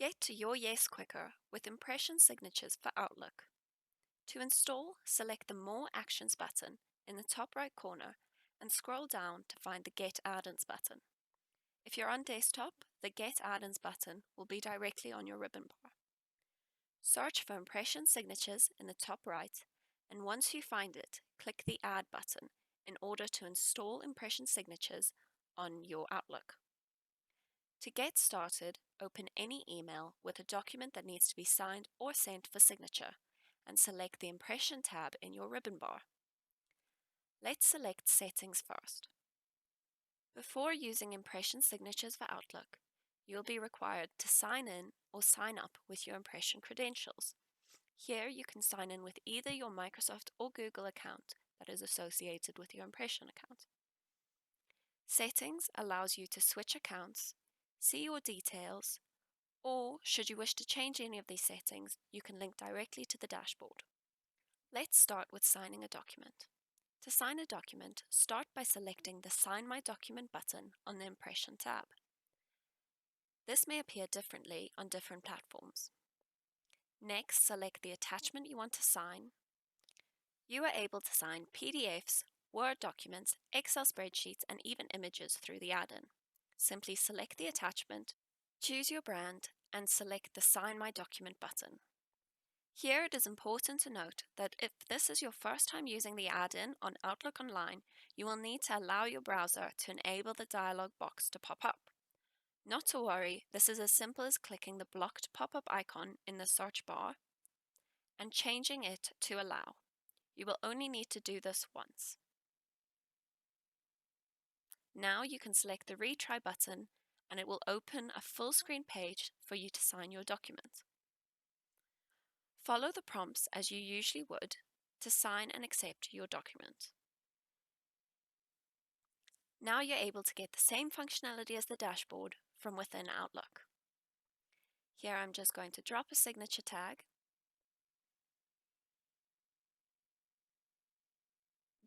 Get to your yes quicker with impression signatures for Outlook. To install, select the More Actions button in the top right corner and scroll down to find the Get Add-ins button. If you're on desktop, the Get Add-ins button will be directly on your ribbon bar. Search for impression signatures in the top right, and once you find it, click the Add button in order to install impression signatures on your Outlook. To get started, open any email with a document that needs to be signed or sent for signature, and select the Impression tab in your ribbon bar. Let's select Settings first. Before using impression signatures for Outlook, you'll be required to sign in or sign up with your impression credentials. Here you can sign in with either your Microsoft or Google account that is associated with your impression account. Settings allows you to switch accounts, see your details, or should you wish to change any of these settings, you can link directly to the dashboard. Let's start with signing a document. To sign a document, start by selecting the Sign My Document button on the Impression tab. This may appear differently on different platforms. Next, select the attachment you want to sign. You are able to sign PDFs, Word documents, Excel spreadsheets, and even images through the add-in. Simply select the attachment, choose your brand, and select the Sign My Document button. Here it is important to note that if this is your first time using the add-in on Outlook Online, you will need to allow your browser to enable the dialog box to pop up. Not to worry, this is as simple as clicking the blocked pop-up icon in the search bar and changing it to allow. You will only need to do this once. Now you can select the Retry button and it will open a full screen page for you to sign your document. Follow the prompts as you usually would to sign and accept your document. Now you're able to get the same functionality as the dashboard from within Outlook. Here I'm just going to drop a signature tag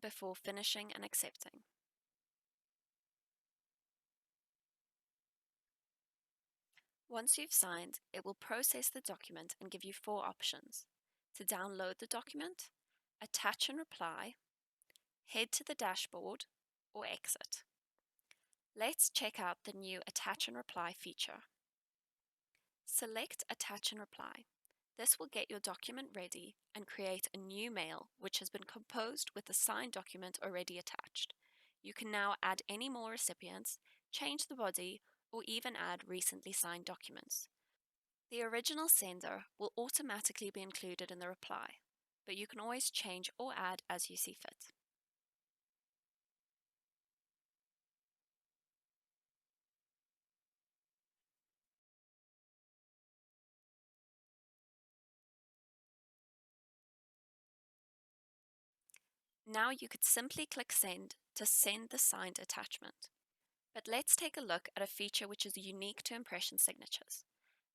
before finishing and accepting. Once you've signed, it will process the document and give you 4 options: to download the document, attach and reply, head to the dashboard, or exit. Let's check out the new Attach and Reply feature. Select Attach and Reply. This will get your document ready and create a new mail which has been composed with the signed document already attached. You can now add any more recipients, change the body, or even add recently signed documents. The original sender will automatically be included in the reply, but you can always change or add as you see fit. Now you could simply click Send to send the signed attachment. But let's take a look at a feature which is unique to impression signatures.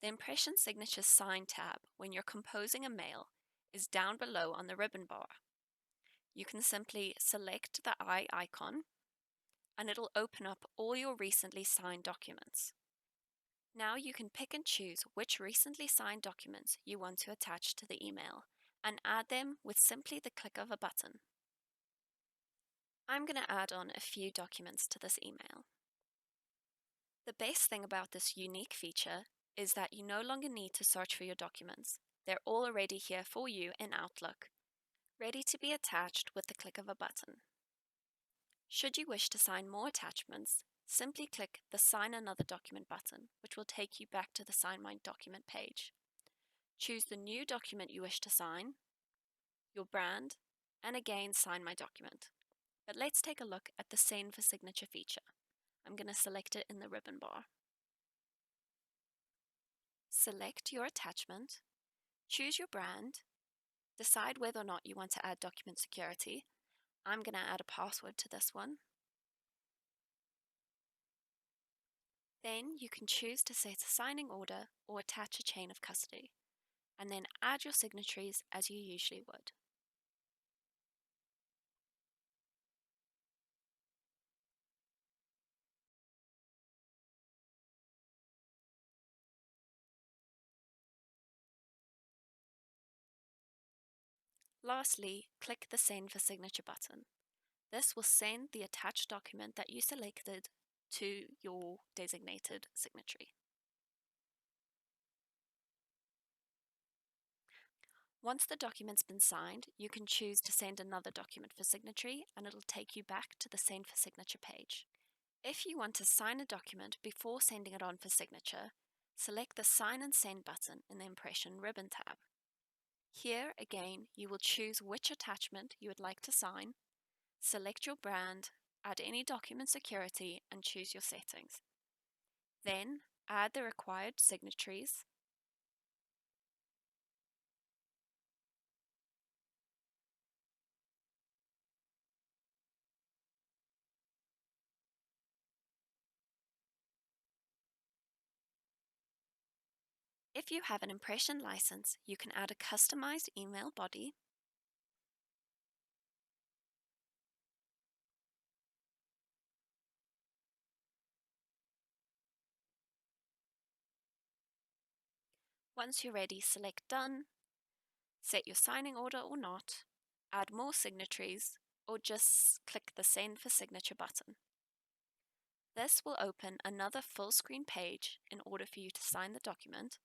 The Impression Signatures Sign tab, when you're composing a mail, is down below on the ribbon bar. You can simply select the eye icon and it'll open up all your recently signed documents. Now you can pick and choose which recently signed documents you want to attach to the email and add them with simply the click of a button. I'm going to add on a few documents to this email. The best thing about this unique feature is that you no longer need to search for your documents. They're all already here for you in Outlook, ready to be attached with the click of a button. Should you wish to sign more attachments, simply click the Sign Another Document button, which will take you back to the Sign My Document page. Choose the new document you wish to sign, your brand, and again sign my document. But let's take a look at the Send for Signature feature. I'm going to select it in the ribbon bar. Select your attachment, choose your brand, decide whether or not you want to add document security. I'm going to add a password to this one. Then you can choose to set a signing order or attach a chain of custody, and then add your signatories as you usually would. Lastly, click the Send for Signature button. This will send the attached document that you selected to your designated signatory. Once the document's been signed, you can choose to send another document for signatory and it'll take you back to the Send for Signature page. If you want to sign a document before sending it on for signature, select the Sign and Send button in the Impression ribbon tab. Here, again, you will choose which attachment you would like to sign, select your brand, add any document security, and choose your settings. Then, add the required signatories. If you have an impression license, you can add a customized email body. Once you're ready, select Done, set your signing order or not, add more signatories, or just click the Send for Signature button. This will open another full screen page in order for you to sign the document.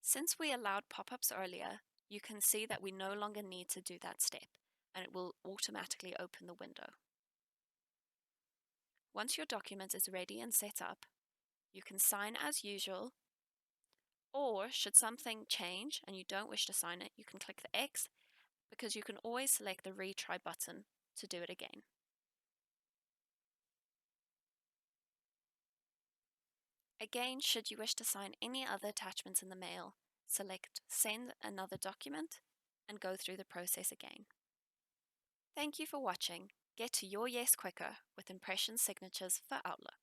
Since we allowed pop-ups earlier, you can see that we no longer need to do that step, and it will automatically open the window. Once your document is ready and set up, you can sign as usual, or should something change and you don't wish to sign it, you can click the X, because you can always select the retry button to do it again. Again, should you wish to sign any other attachments in the mail, select Send Another Document and go through the process again. Thank you for watching. Get to your yes quicker with impression signatures for Outlook.